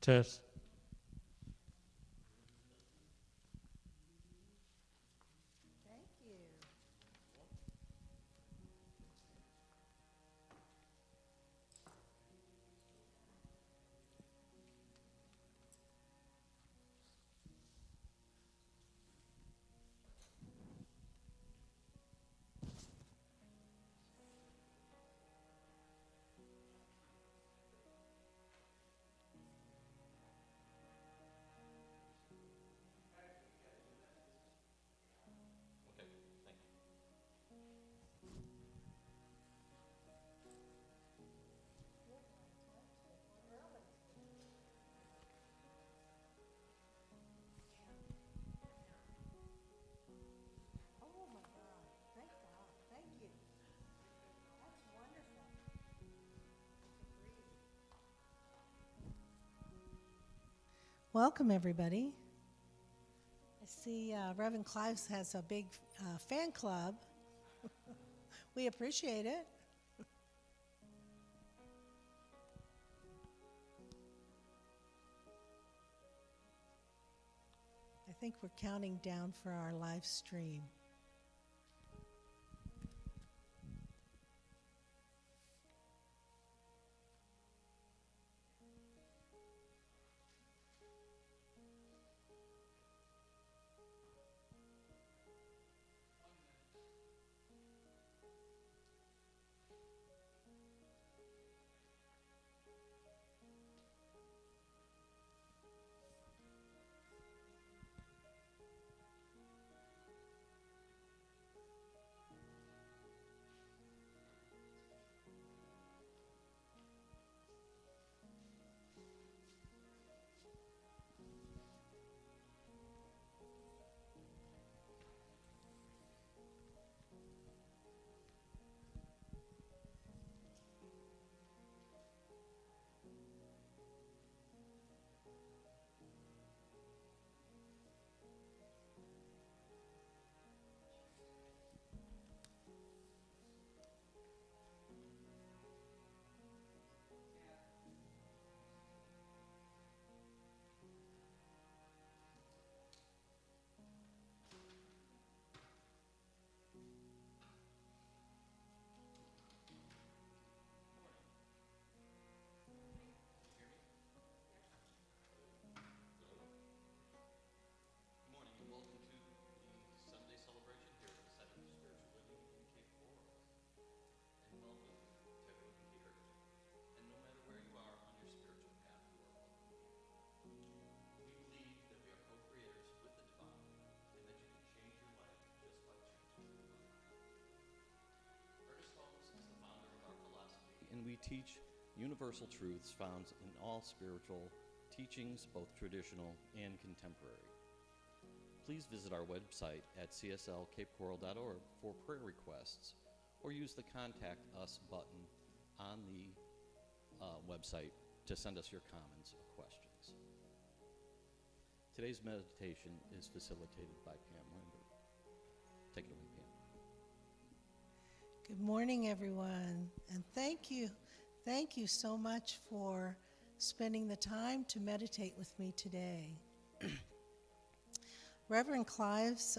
Test. Thank you. Oh my God. Thank God. Thank you. That's wonderful. Welcome, everybody. I see Reverend Clives has a big fan club. We appreciate it. I think we're counting down for our live stream. Good morning and welcome to the Sunday celebration here at the Center for Spiritual Living in Cape Coral. And welcome to everyone here. And no matter where you are on your spiritual path, you are welcome here. We believe that we are co-creators with the divine and that you can change your life just by choosing the divine. Ernest Holmes is the founder of our philosophy, and we teach universal truths found in all spiritual teachings, both traditional and contemporary. Please visit our website at cslcapecoral.org for prayer requests or use the Contact Us button on the website to send us your comments or questions. Today's meditation is facilitated by Pam Lambert. Take it away, Pam. Good morning, everyone, and thank you. Thank you so much for spending the time to meditate with me today. Reverend Clive's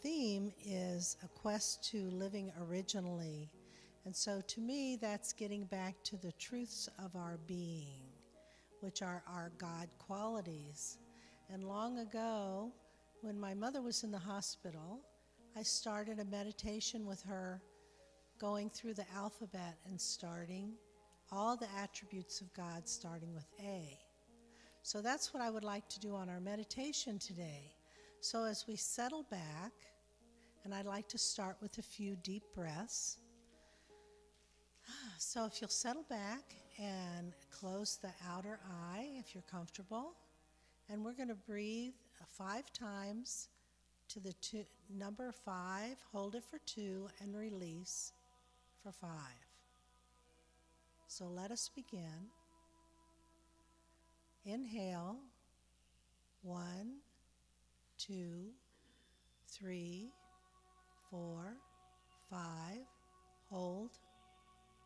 theme is a quest to living originally. And so to me, that's getting back to the truths of our being, which are our God qualities. And long ago, when my mother was in the hospital, I started a meditation with her, going through the alphabet and starting all the attributes of God, starting with A. So that's what I would like to do on our meditation today. So as we settle back, and I'd like to start with a few deep breaths. So if you'll settle back and close the outer eye if you're comfortable, and we're going to breathe 5 times to the number 5, hold it for 2, and release for 5. So let us begin. Inhale, 1, 2, 3, 4, 5. Hold,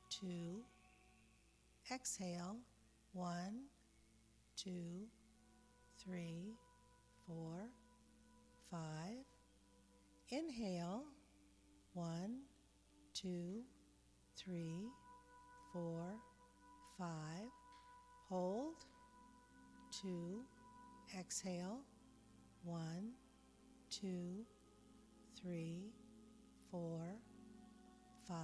2. Exhale, 1, 2, 3, 4, 5. Inhale, 1, 2, 3, 4, 5. Hold, 2. Exhale, 1, 2, 3, 4, 5.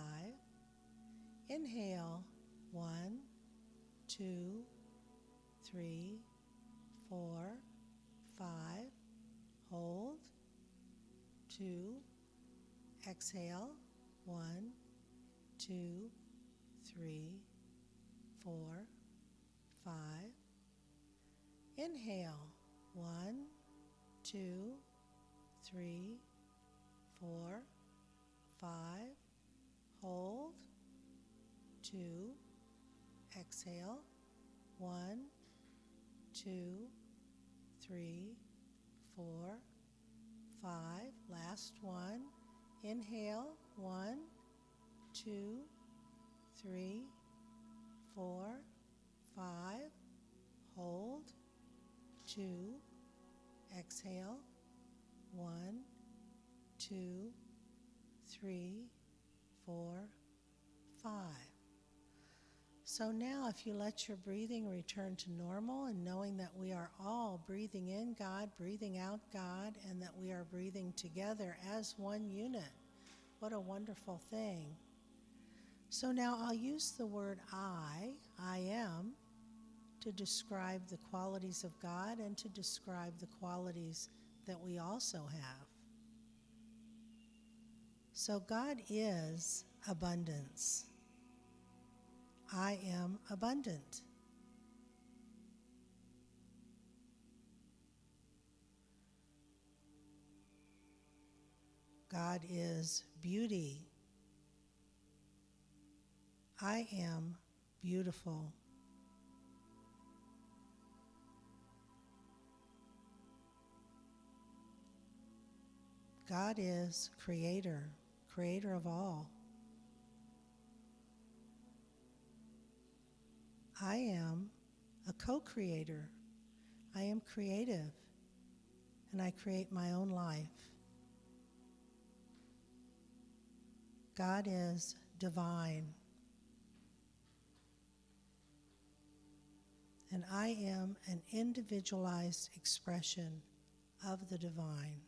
Inhale, 1, 2, 3, 4, 5. Hold, 2. Exhale, 1, 2, 3, 4, 5. Inhale, 1, 2, 3, 4, 5. Hold, 2. Exhale, 1, 2, 3, 4, 5. Last one. Inhale, 1, 2, 3, 4, 5. Hold, 2. Exhale, 1, 2, 3, 4, 5. So now if you let your breathing return to normal and knowing that we are all breathing in God, breathing out God, and that we are breathing together as one unit. What a wonderful thing. So now I'll use the word I am, to describe the qualities of God and to describe the qualities that we also have. So God is abundance. I am abundant. God is beauty. I am beautiful. God is creator, creator of all. I am a co-creator. I am creative, and I create my own life. God is divine, and I am an individualized expression of the divine.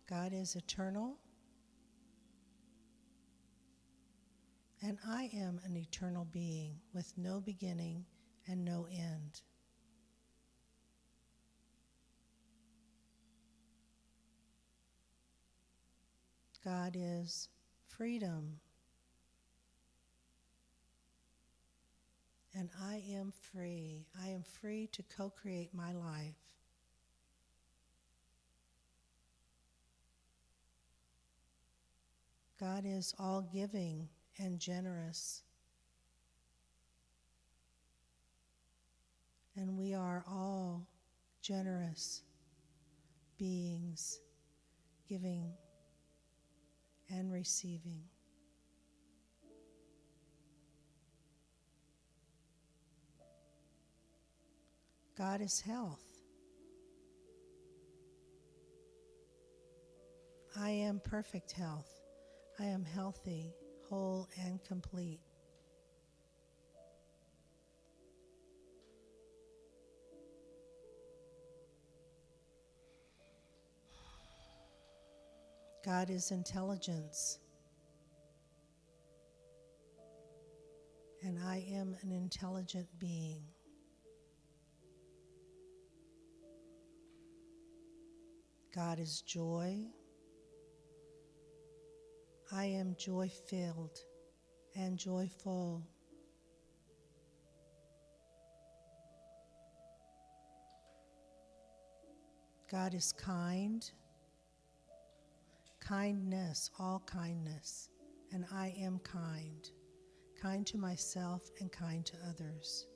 God is eternal, and I am an eternal being with no beginning and no end. God is freedom, and I am free. I am free to co-create my life. God is all-giving and generous, and we are all generous beings, giving and receiving. God is health. I am perfect health. I am healthy, whole, and complete. God is intelligence, and I am an intelligent being. God is joy. I am joy-filled and joyful. God is kind, kindness, all kindness, and I am kind, kind to myself and kind to others.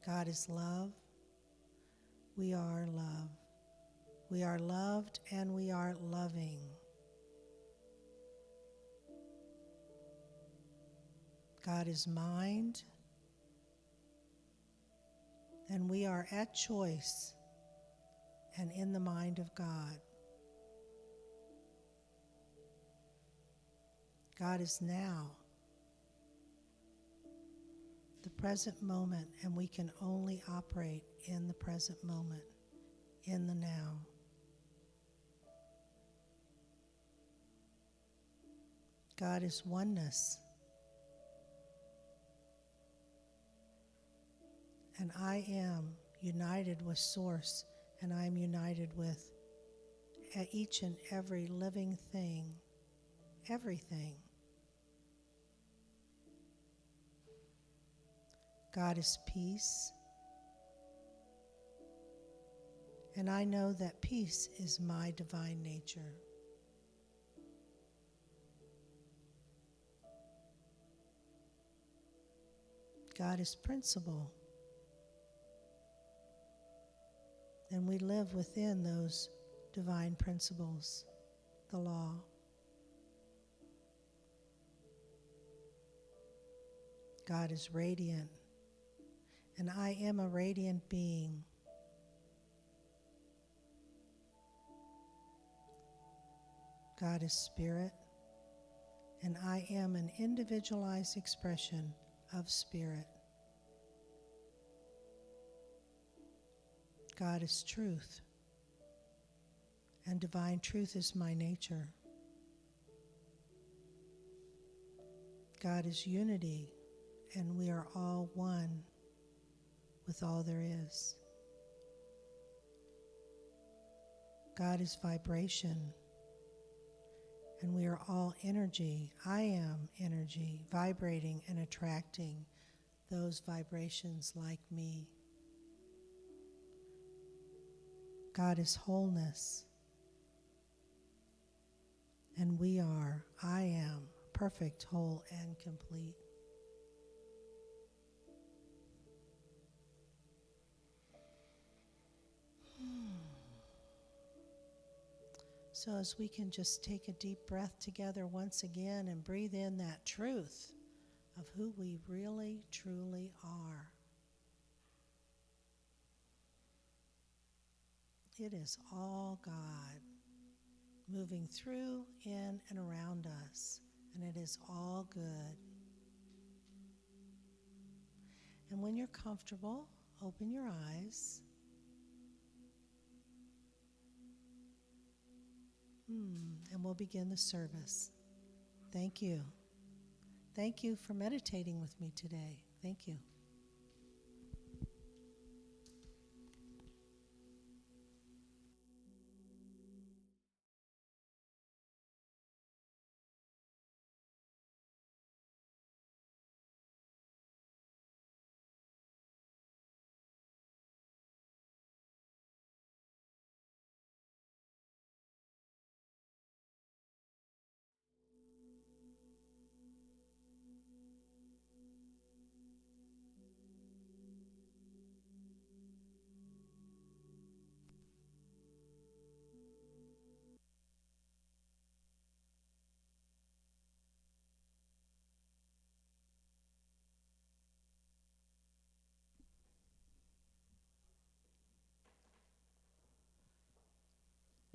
God is love. We are love. We are loved and we are loving. God is mind, and we are at choice and in the mind of God. God is now, the present moment, and we can only operate in the present moment, in the now. God is oneness. And I am united with Source, and I am united with each and every living thing, everything. God is peace. And I know that peace is my divine nature. God is principle. And we live within those divine principles, the law. God is radiant, and I am a radiant being. God is spirit, and I am an individualized expression of spirit. God is truth, and divine truth is my nature. God is unity, and we are all one with all there is. God is vibration, and we are all energy. I am energy, vibrating and attracting those vibrations like me. God is wholeness, and I am perfect, whole, and complete. So as we can just take a deep breath together once again and breathe in that truth of who we really, truly are. It is all God moving through, in, and around us, and it is all good. And when you're comfortable, open your eyes. And we'll begin the service. Thank you. Thank you for meditating with me today. Thank you.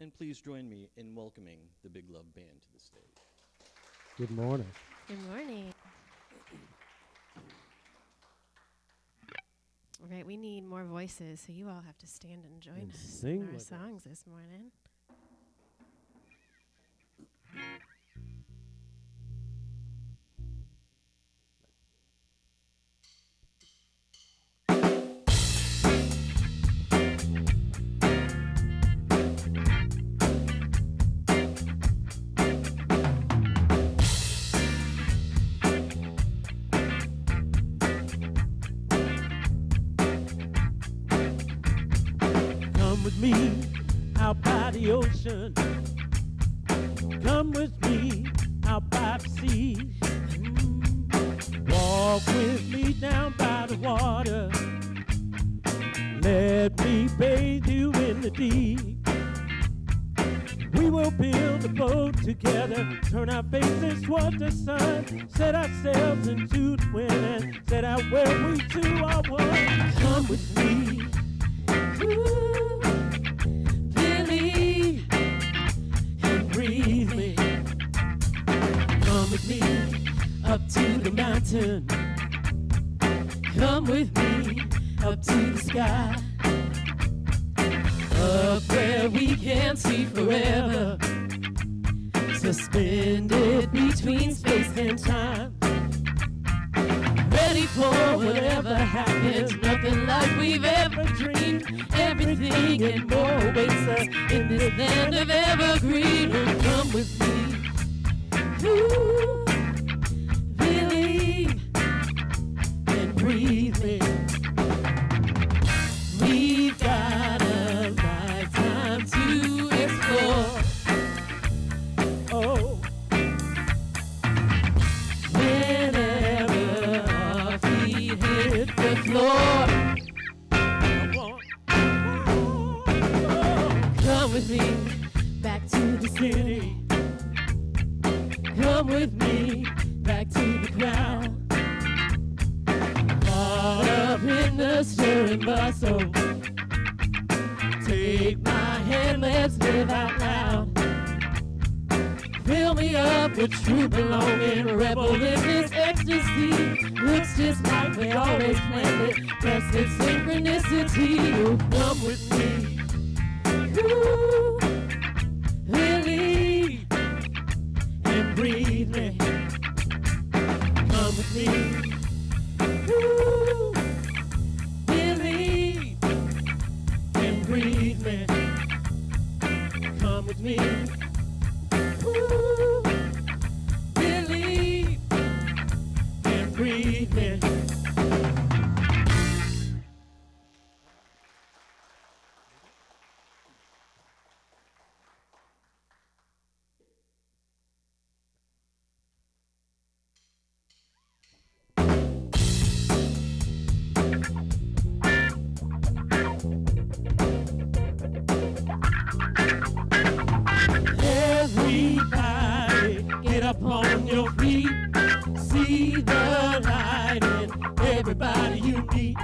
And please join me in welcoming the Big Love Band to the stage. Good morning. Good morning. All right, we need more voices, so you all have to stand and join And us sing in our with us. songs this morning. Come with me out by the ocean. Come with me out by the sea. Walk with me down by the water. Let me bathe you in the deep. We We will build a boat together, turn our faces toward the sun, set ourselves into the wind, and set out where we two are one. Come with me. Ooh, believe and breathe me. Come with me up to the mountain. Come with me up to the sky. Up where we can see forever, suspended between space and time. Ready for whatever happens, nothing like we've ever dreamed. Everything and more awaits us in this land of evergreen. Come with me. Ooh, believe and breathe me. We've got a lifetime to explore. Oh, whenever our feet hit the floor, come with me back to the city. Come with me back to the crowd. Caught up in the stirring bustle. Take my hand, let's live out loud. Fill me up with true belonging, revel in this ecstasy. Looks just like we always planned it, blessed synchronicity. Oh, come with me. Ooh, believe and breathe me. Come with me. Ooh, believe and breathe me. Come with me. Ooh, believe and breathe me. Everybody, get up on your feet. See the light in everybody you meet.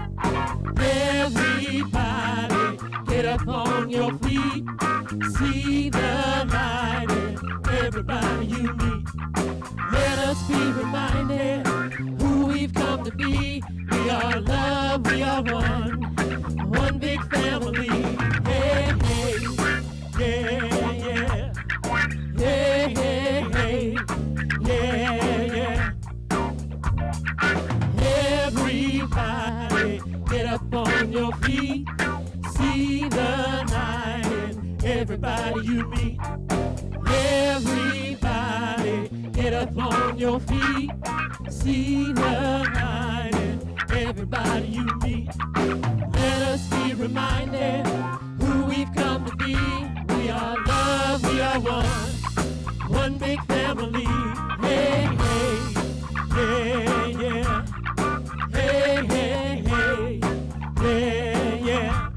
Everybody, get up on your feet. See the light in everybody you meet. Let us be reminded who we've come to be. We are love, we are one. One big family. Hey, hey, yeah, yeah. Hey, hey, hey, yeah, yeah. Everybody, get up on your feet. See the light in everybody you meet. Everybody, get up on your feet. See the light in everybody you meet. Let us be reminded who we've come to be. We are love, we are one. One big family. Hey, hey, yeah, yeah. Hey, hey, hey, yeah, yeah.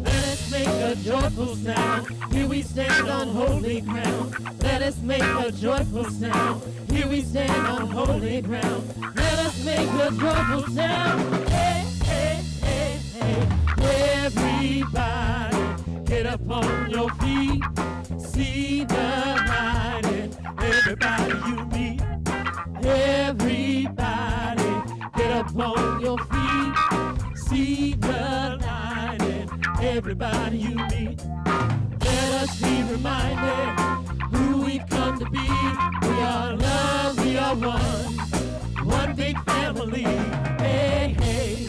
Let us make a joyful sound. Here we stand on holy ground. Let us make a joyful sound. Here we stand on holy ground. Let us make a joyful sound. Hey, hey, hey, hey. Everybody, get up on your feet. See the light in everybody you meet. Everybody, get up on your feet. See the light in everybody you meet. Let us be reminded who we've come to be. We are love, we are one. One big family. Hey, hey,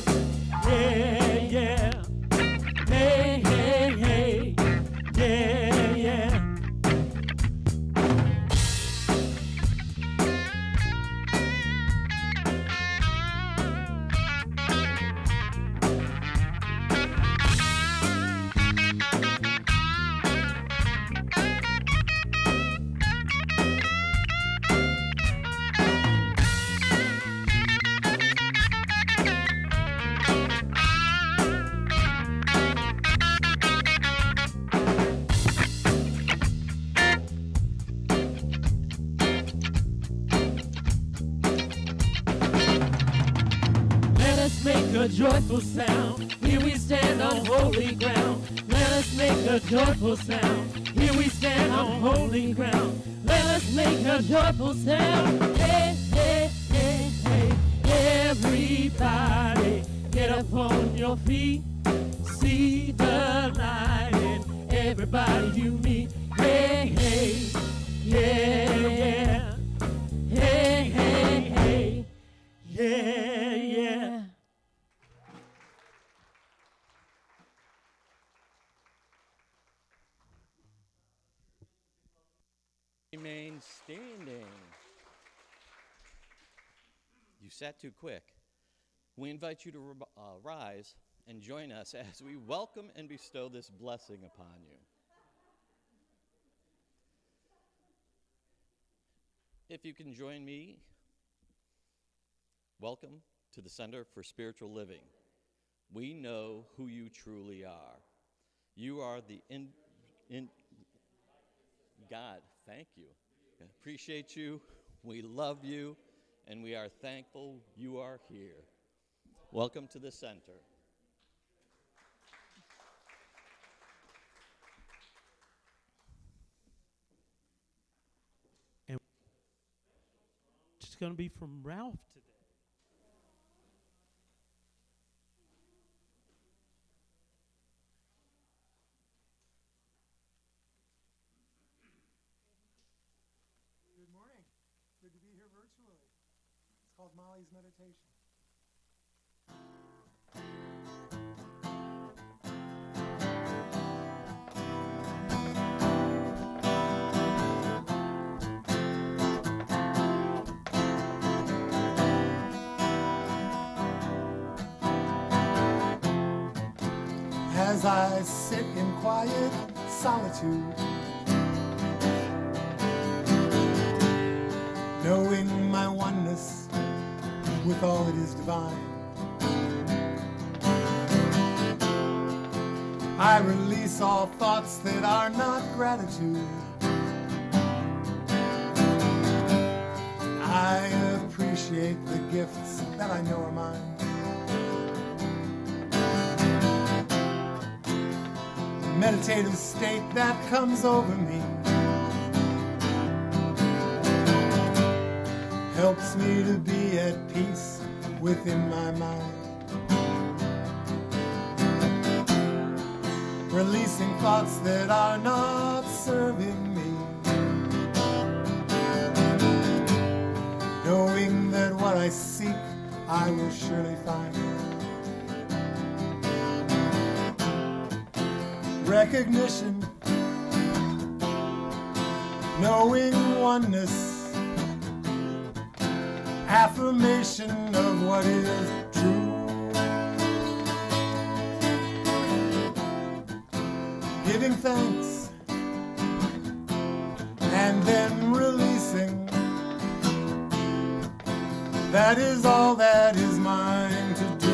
yeah, yeah. Hey, hey, hey, yeah, yeah. a joyful sound. Here we stand on holy ground. Let us make a joyful sound. Here we stand on holy ground. Let us make a joyful sound. Hey, hey, hey, hey. Everybody, get up on your feet. See the light in everybody you meet. Hey, hey, yeah. Hey, hey, hey. Yeah, yeah. Remain standing. You sat too quick. We invite you to rise and join us as we welcome and bestow this blessing upon you. If you can join me, welcome to the Center for Spiritual Living. We know who you truly are. You are the God, thank you. I appreciate you. We love you, and we are thankful you are here. Welcome to the center. And it's going to be from Ralph today. Good morning. Good to be here virtually. It's called Molly's Meditation. As I sit in quiet solitude, knowing my oneness with all that is divine, I release all thoughts that are not gratitude. I appreciate the gifts that I know are mine. The meditative state that comes over me helps me to be at peace within my mind. Releasing thoughts that are not serving me. Knowing that what I seek, I will surely find. Recognition, knowing oneness, affirmation of what is true. Giving thanks and then releasing. That is all that is mine to do.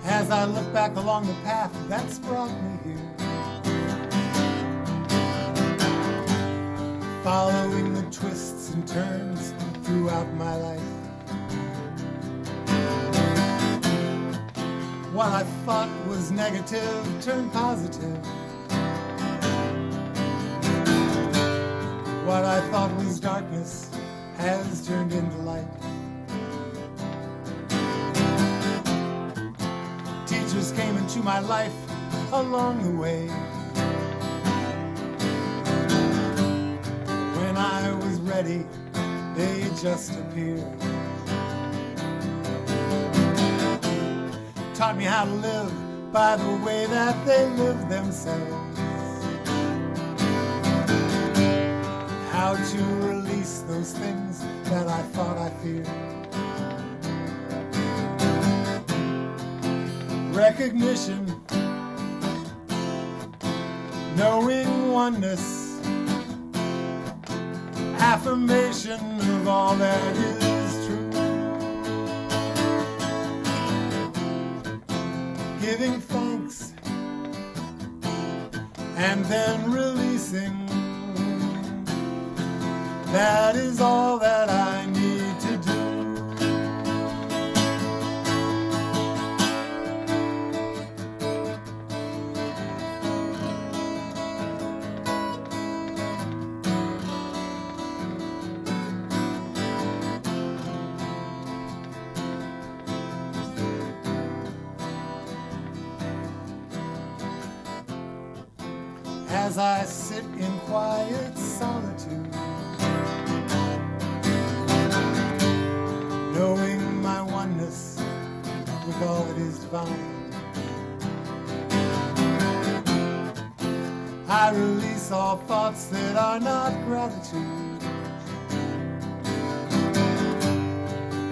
As I look back along the path that's brought me here, following the twists and turns throughout my life, what I thought was negative turned positive. What I thought was darkness has turned into light. Teachers came into my life along the way. When I was ready, they just appeared. Taught me how to live by the way that they live themselves. How to release those things that I thought I feared. Recognition, knowing oneness, affirmation of all that is true. Giving thanks and then releasing. That is all that I need to do. As I sit in quiet solitude, knowing my oneness with all that is divine, I release all thoughts that are not gratitude.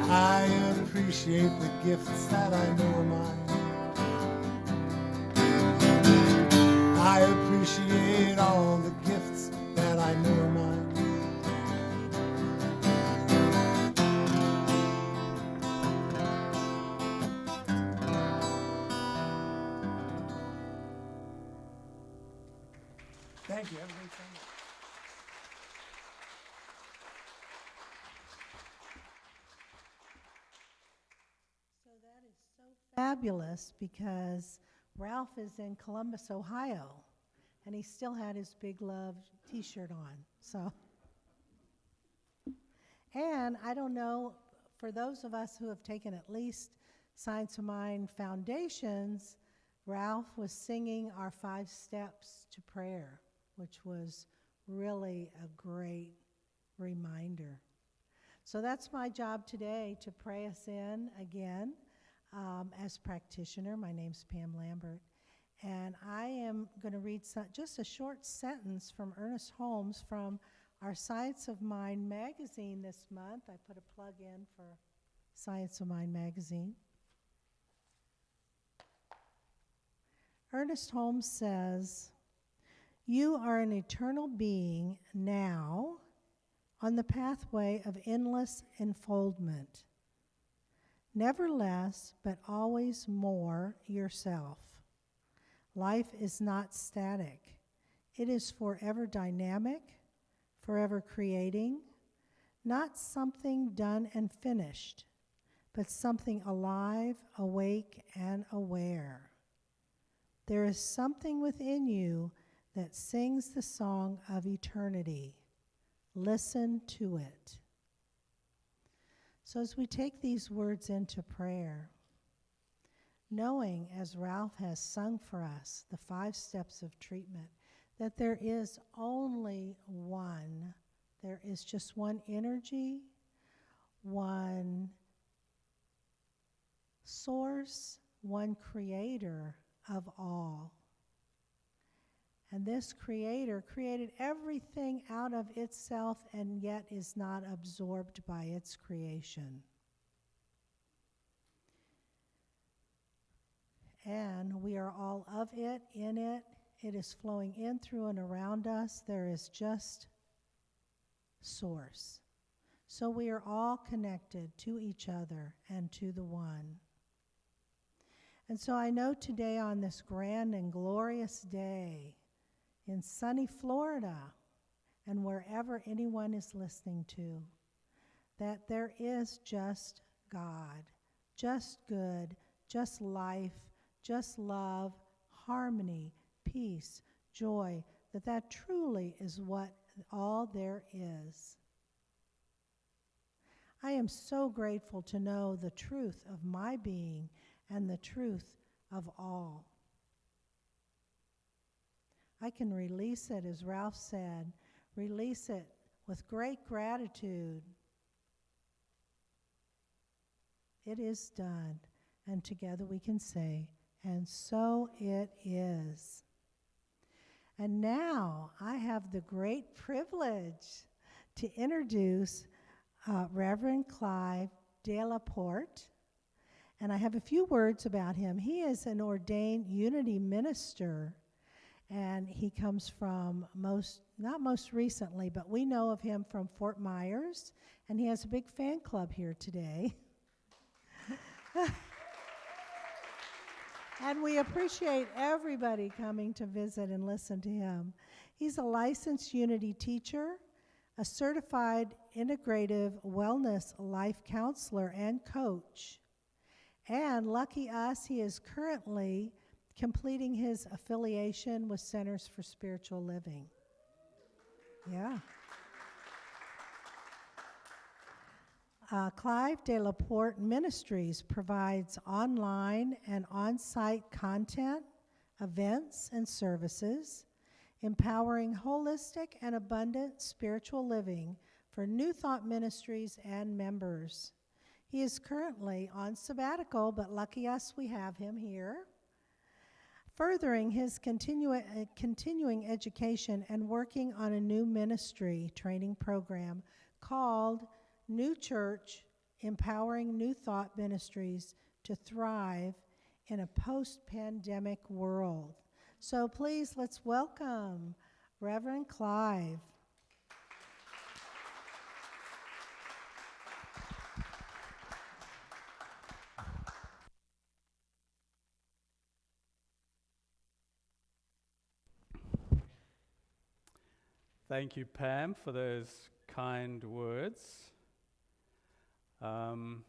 I appreciate the gifts that I know are mine. I appreciate all the gifts that I know are mine. Thank you. Have a great Sunday. So that is so fabulous because Ralph is in Columbus, Ohio, and he still had his Big Love t-shirt on. So, and I don't know, for those of us who have taken at least Science of Mind foundations, Ralph was singing our 5 steps to prayer, which was really a great reminder. So that's my job today, to pray us in again. As practitioner, my name's Pam Lambert, and I am going to read just a short sentence from Ernest Holmes from our Science of Mind magazine this month. I put a plug in for Science of Mind magazine. Ernest Holmes says, "You are an eternal being now on the pathway of endless enfoldment. Never less, but always more yourself. Life is not static. It is forever dynamic, forever creating, not something done and finished, but something alive, awake, and aware. There is something within you that sings the song of eternity. Listen to it." So as we take these words into prayer, knowing, as Ralph has sung for us, the 5 steps of treatment, that there is only one, there is just one energy, one source, one creator of all. And this creator created everything out of itself and yet is not absorbed by its creation. And we are all of it, in it. It is flowing in, through, and around us. There is just source. So we are all connected to each other and to the one. And so I know today, on this grand and glorious day in sunny Florida, and wherever anyone is listening to, that there is just God, just good, just life, just love, harmony, peace, joy, that truly is what all there is. I am so grateful to know the truth of my being and the truth of all. I can release it, as Ralph said, release it with great gratitude. It is done, and together we can say, and so it is. And now I have the great privilege to introduce Reverend Clive Delaporte, and I have a few words about him. He is an ordained Unity minister, And he comes from not most recently, but we know of him from Fort Myers, and he has a big fan club here today. And we appreciate everybody coming to visit and listen to him. He's a licensed Unity teacher, a certified integrative wellness life counselor and coach. And lucky us, he is currently completing his affiliation with Centers for Spiritual Living. Yeah. Clive de la Porte Ministries provides online and on-site content, events, and services, empowering holistic and abundant spiritual living for New Thought Ministries and members. He is currently on sabbatical, but lucky us, we have him here, furthering his continuing education and working on a new ministry training program called New Church, Empowering New Thought Ministries to Thrive in a Post-Pandemic World. So please, let's welcome Reverend Clive. Thank you, Pam, for those kind words. And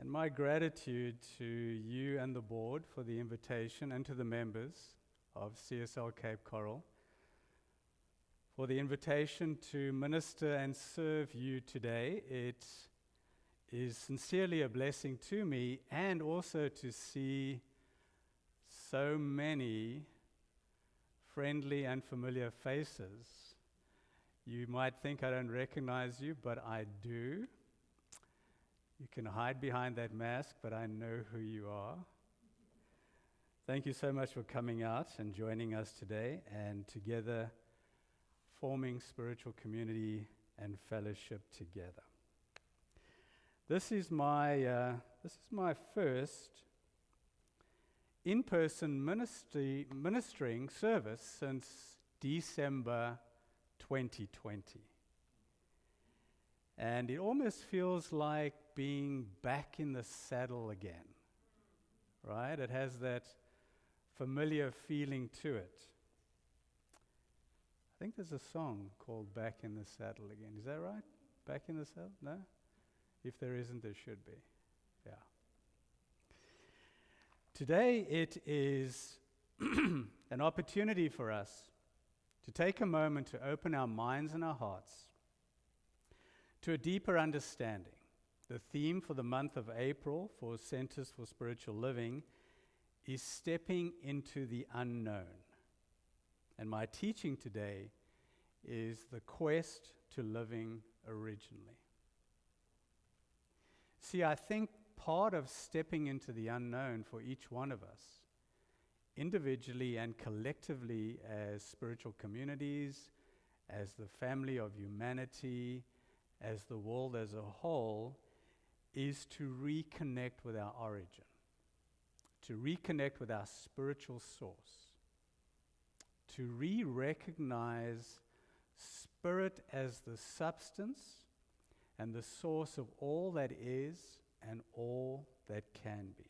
my gratitude to you and the board for the invitation, and to the members of CSL Cape Coral for the invitation to minister and serve you today. It is sincerely a blessing to me, and also to see so many friendly and familiar faces. You might think I don't recognize you, but I do. You can hide behind that mask, but I know who you are. Thank you so much for coming out and joining us today, and together forming spiritual community and fellowship together. This is my first in-person ministering service since December 2020. And it almost feels like being back in the saddle again, right? It has that familiar feeling to it. I think there's a song called Back in the Saddle Again. Is that right? Back in the Saddle? No? If there isn't, there should be. Yeah. Today it is an opportunity for us to take a moment to open our minds and our hearts to a deeper understanding. The theme for the month of April for Centers for Spiritual Living is stepping into the unknown. And my teaching today is the quest to living originally. See, I think part of stepping into the unknown for each one of us, individually and collectively as spiritual communities, as the family of humanity, as the world as a whole, is to reconnect with our origin, to reconnect with our spiritual source, to re-recognize spirit as the substance and the source of all that is and all that can be.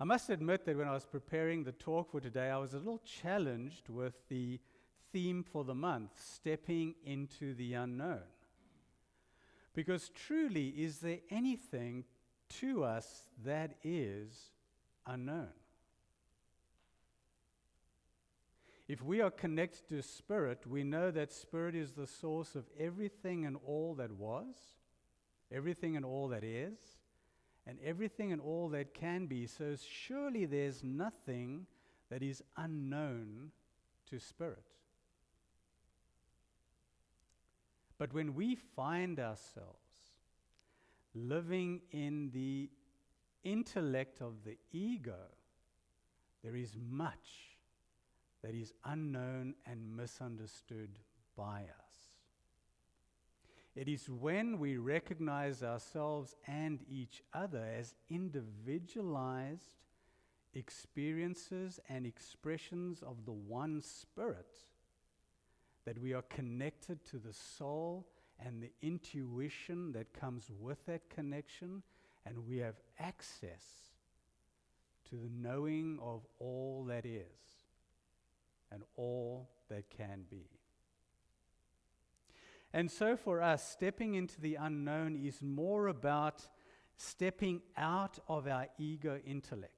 I must admit that when I was preparing the talk for today, I was a little challenged with the theme for the month, stepping into the unknown. Because truly, is there anything to us that is unknown? If we are connected to spirit, we know that spirit is the source of everything and all that was, everything and all that is, and everything and all that can be. So surely there's nothing that is unknown to spirit. But when we find ourselves living in the intellect of the ego, there is much that is unknown and misunderstood by us. It is when we recognize ourselves and each other as individualized experiences and expressions of the one Spirit that we are connected to the soul and the intuition that comes with that connection, and we have access to the knowing of all that is and all that can be. And so for us, stepping into the unknown is more about stepping out of our ego intellect,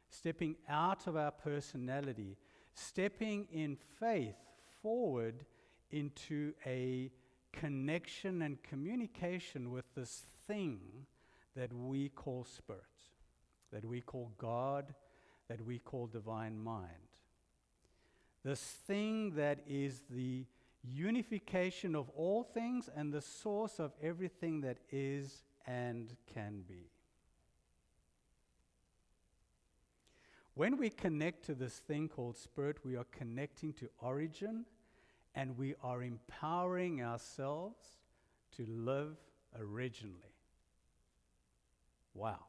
stepping out of our personality, stepping in faith forward into a connection and communication with this thing that we call Spirit, that we call God, that we call divine mind. This thing that is the unification of all things and the source of everything that is and can be. When we connect to this thing called Spirit, we are connecting to origin, and we are empowering ourselves to live originally. Wow.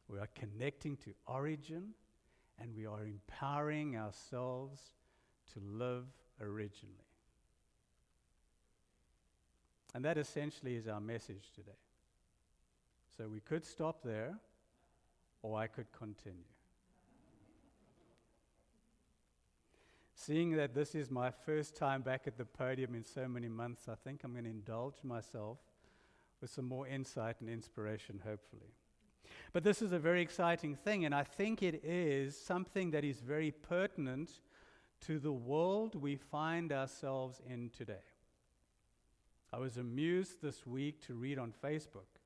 We are connecting to origin, and we are empowering ourselves to live originally. And that essentially is our message today. So we could stop there, or I could continue. Seeing that this is my first time back at the podium in so many months, I think I'm going to indulge myself with some more insight and inspiration, hopefully. But this is a very exciting thing, and I think it is something that is very pertinent to the world we find ourselves in today. I was amused this week to read on Facebook.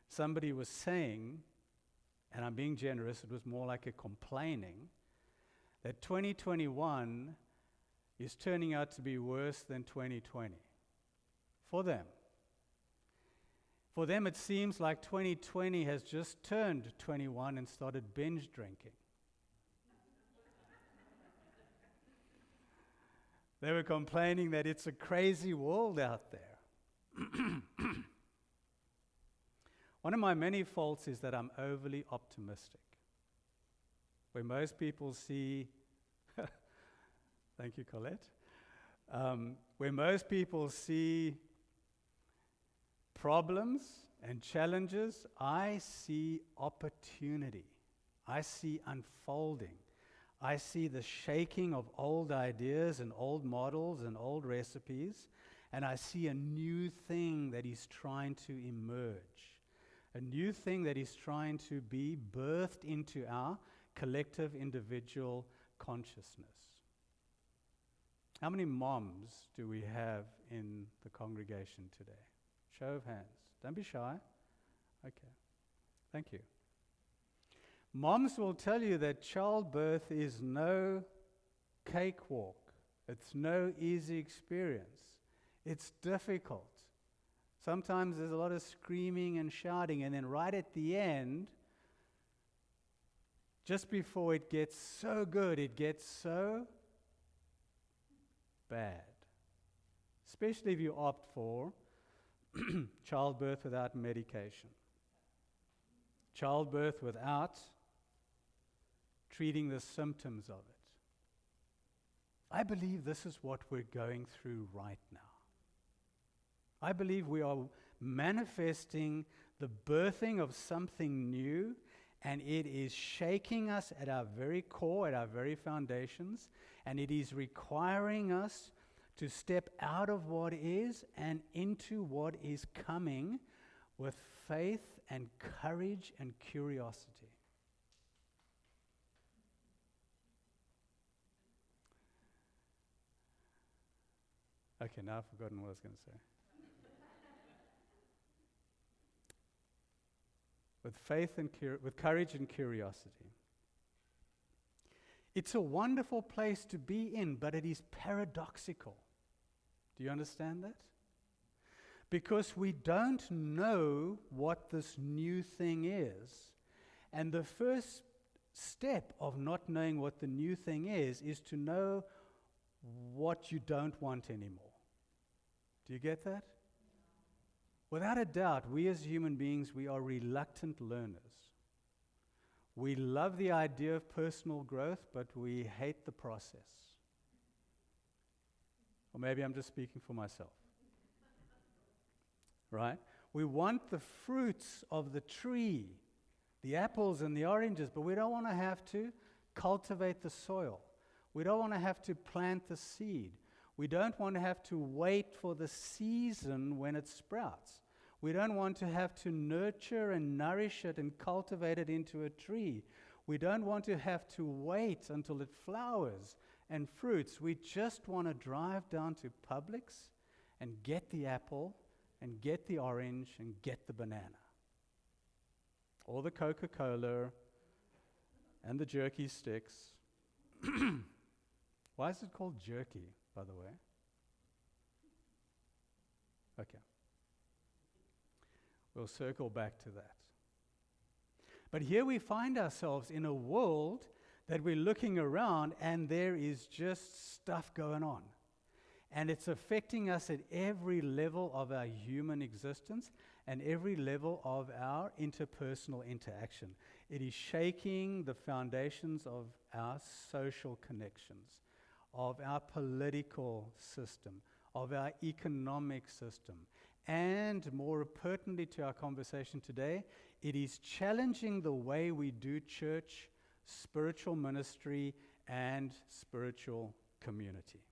Somebody was saying, and I'm being generous, it was more like a complaining, that 2021 is turning out to be worse than 2020 for them. For them, it seems like 2020 has just turned 21 and started binge drinking. They were complaining that it's a crazy world out there. One of my many faults is that I'm overly optimistic. Where most people see, thank you, Colette, where most people see problems and challenges, I see opportunity. I see unfolding. I see the shaking of old ideas and old models and old recipes, and I see a new thing that is trying to emerge, a new thing that is trying to be birthed into our collective individual consciousness. How many moms do we have in the congregation today? Show of hands. Don't be shy. Okay. Thank you. Moms will tell you that childbirth is no cakewalk. It's no easy experience. It's difficult. Sometimes there's a lot of screaming and shouting, and then right at the end, just before it gets so good, it gets so bad. Especially if you opt for childbirth without medication. Childbirth without treating the symptoms of it. I believe this is what we're going through right now. I believe we are manifesting the birthing of something new, and it is shaking us at our very core, at our very foundations, and it is requiring us to step out of what is and into what is coming with faith and courage and curiosity. Okay, now I've forgotten what I was going to say. With faith and with courage and curiosity. It's a wonderful place to be in, but it is paradoxical. Do you understand that? Because we don't know what this new thing is. And the first step of not knowing what the new thing is to know what you don't want anymore. Do you get that? Without a doubt, we as human beings, we are reluctant learners. We love the idea of personal growth, but we hate the process. Or maybe I'm just speaking for myself. Right? We want the fruits of the tree, the apples and the oranges, but we don't want to have to cultivate the soil. We don't want to have to plant the seed. We don't want to have to wait for the season when it sprouts. We don't want to have to nurture and nourish it and cultivate it into a tree. We don't want to have to wait until it flowers and fruits. We just want to drive down to Publix and get the apple and get the orange and get the banana. Or the Coca-Cola and the jerky sticks. Why is it called jerky, by the way? Okay. We'll circle back to that. But here we find ourselves in a world that we're looking around and there is just stuff going on. And it's affecting us at every level of our human existence and every level of our interpersonal interaction. It is shaking the foundations of our social connections, of our political system, of our economic system. And more pertinently to our conversation today, it is challenging the way we do church, spiritual ministry, and spiritual community.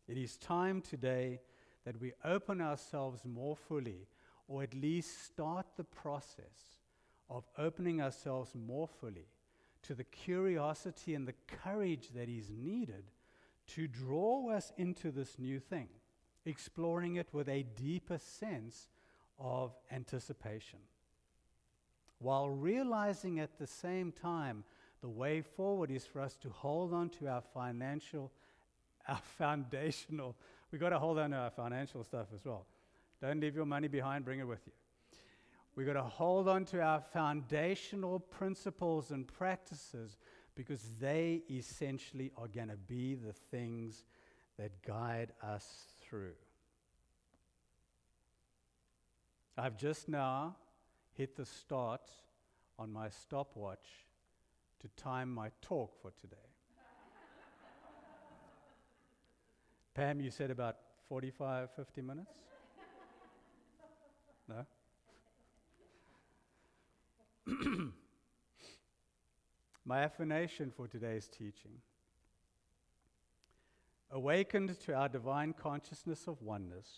It is time today that we open ourselves more fully, or at least start the process of opening ourselves more fully to the curiosity and the courage that is needed to draw us into this new thing, exploring it with a deeper sense of anticipation, while realizing at the same time the way forward is for us to hold on to our foundational, we've got to hold on to our financial stuff as well. Don't leave your money behind, bring it with you. We've got to hold on to our foundational principles and practices because they essentially are going to be the things that guide us through. I've just now hit the start on my stopwatch to time my talk for today. Pam, you said about 45, 50 minutes? No? My affirmation for today's teaching. Awakened to our divine consciousness of oneness,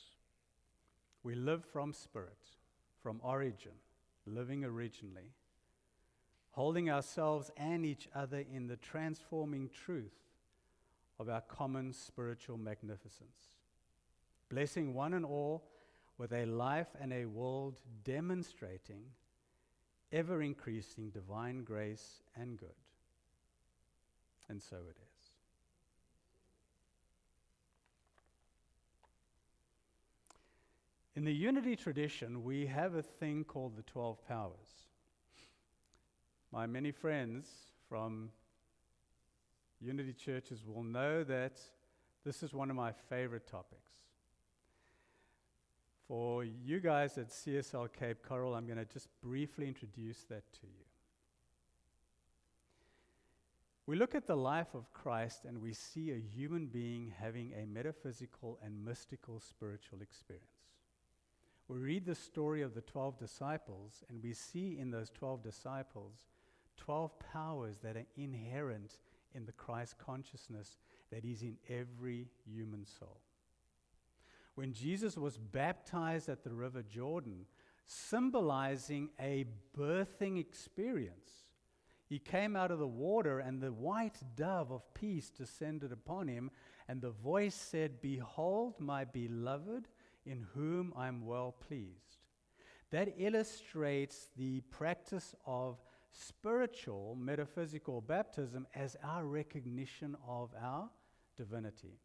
we live from spirit, from origin, living originally, holding ourselves and each other in the transforming truth of our common spiritual magnificence, blessing one and all with a life and a world demonstrating ever-increasing divine grace and good. And so it is. In the Unity tradition, we have a thing called the 12 Powers. My many friends from Unity churches will know that this is one of my favorite topics. For you guys at CSL Cape Coral, I'm going to just briefly introduce that to you. We look at the life of Christ and we see a human being having a metaphysical and mystical spiritual experience. We read the story of the 12 disciples and we see in those 12 disciples 12 powers that are inherent in the Christ consciousness that is in every human soul. When Jesus was baptized at the River Jordan, symbolizing a birthing experience, he came out of the water and the white dove of peace descended upon him, and the voice said, "Behold my beloved, in whom I'm well pleased." That illustrates the practice of spiritual, metaphysical baptism as our recognition of our divinity.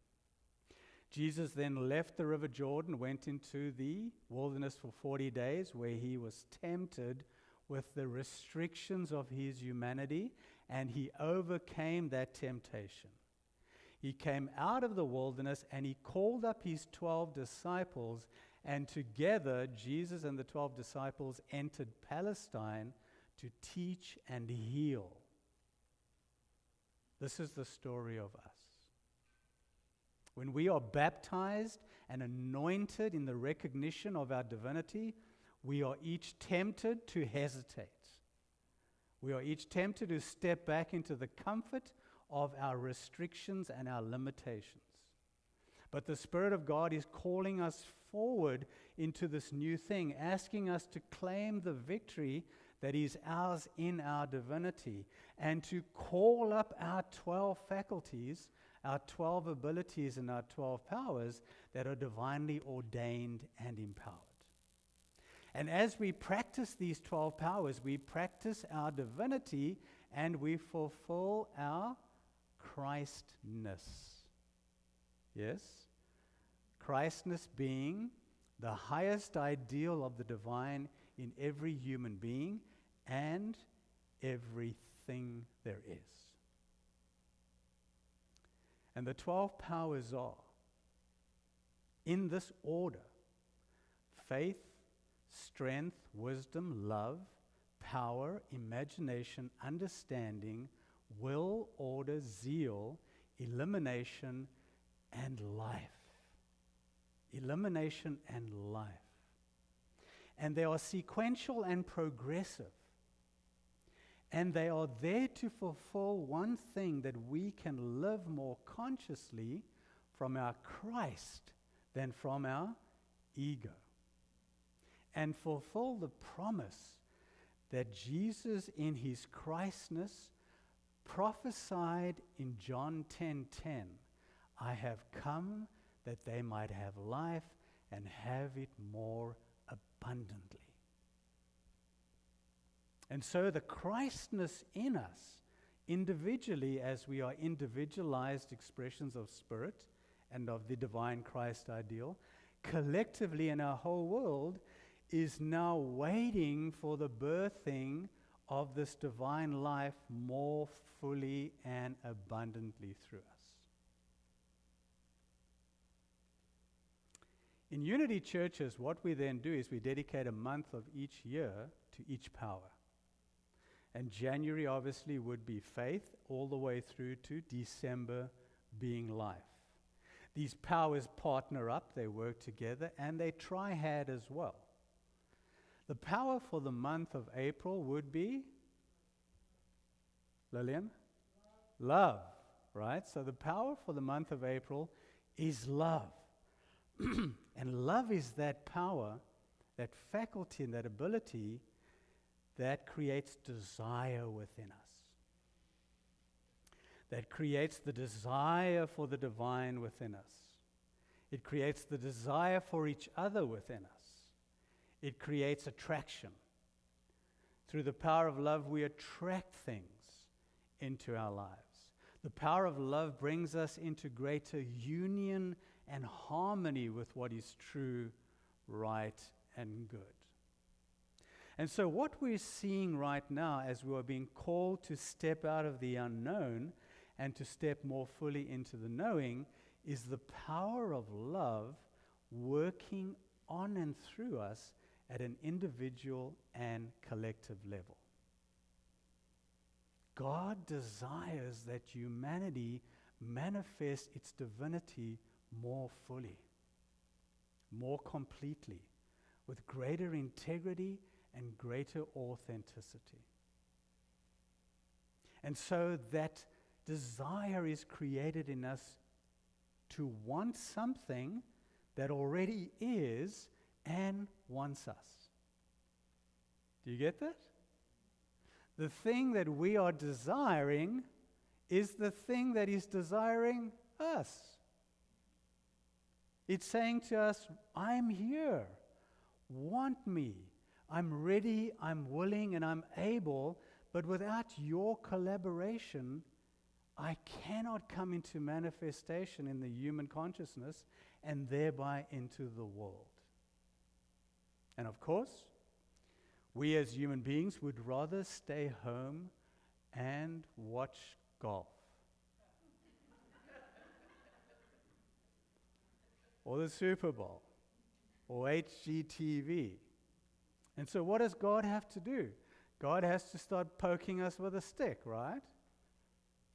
Jesus then left the River Jordan, went into the wilderness for 40 days where he was tempted with the restrictions of his humanity, and he overcame that temptation. He came out of the wilderness and he called up his 12 disciples, and together Jesus and the 12 disciples entered Palestine to teach and heal. This is the story of us. When we are baptized and anointed in the recognition of our divinity, we are each tempted to hesitate. We are each tempted to step back into the comfort of our restrictions and our limitations. But the Spirit of God is calling us forward into this new thing, asking us to claim the victory that is ours in our divinity, and to call up our 12 faculties, our 12 abilities, and our 12 powers that are divinely ordained and empowered. And as we practice these 12 powers, we practice our divinity and we fulfill our Christness. Yes? Christness being the highest ideal of the divine in every human being and everything there is. And the 12 powers are, in this order: faith, strength, wisdom, love, power, imagination, understanding, will, order, zeal, elimination, and life. Elimination and life. And they are sequential and progressive. And they are there to fulfill one thing, that we can live more consciously from our Christ than from our ego. And fulfill the promise that Jesus in his Christness prophesied in John 10:10, I have come that they might have life and have it more abundantly. And so the Christness in us, individually, as we are individualized expressions of spirit and of the divine Christ ideal, collectively in our whole world, is now waiting for the birthing of this divine life more fully and abundantly through us. In Unity churches, what we then do is we dedicate a month of each year to each power. And January obviously would be faith, all the way through to December being life. These powers partner up, they work together, and they triad as well. The power for the month of April would be, Lillian? Love, right? So the power for the month of April is love. And love is that power, that faculty, and that ability that creates desire within us. That creates the desire for the divine within us. It creates the desire for each other within us. It creates attraction. Through the power of love, we attract things into our lives. The power of love brings us into greater union and harmony with what is true, right, and good. And so what we're seeing right now, as we are being called to step out of the unknown and to step more fully into the knowing, is the power of love working on and through us at an individual and collective level. God desires that humanity manifest its divinity more fully, more completely, with greater integrity and greater authenticity. And so that desire is created in us to want something that already is and wants us. Do you get that? The thing that we are desiring is the thing that is desiring us. It's saying to us, I'm here. Want me. I'm ready, I'm willing, and I'm able, but without your collaboration, I cannot come into manifestation in the human consciousness and thereby into the world. And of course, we as human beings would rather stay home and watch golf. or the Super Bowl or HGTV. And so what does God have to do? God has to start poking us with a stick, right?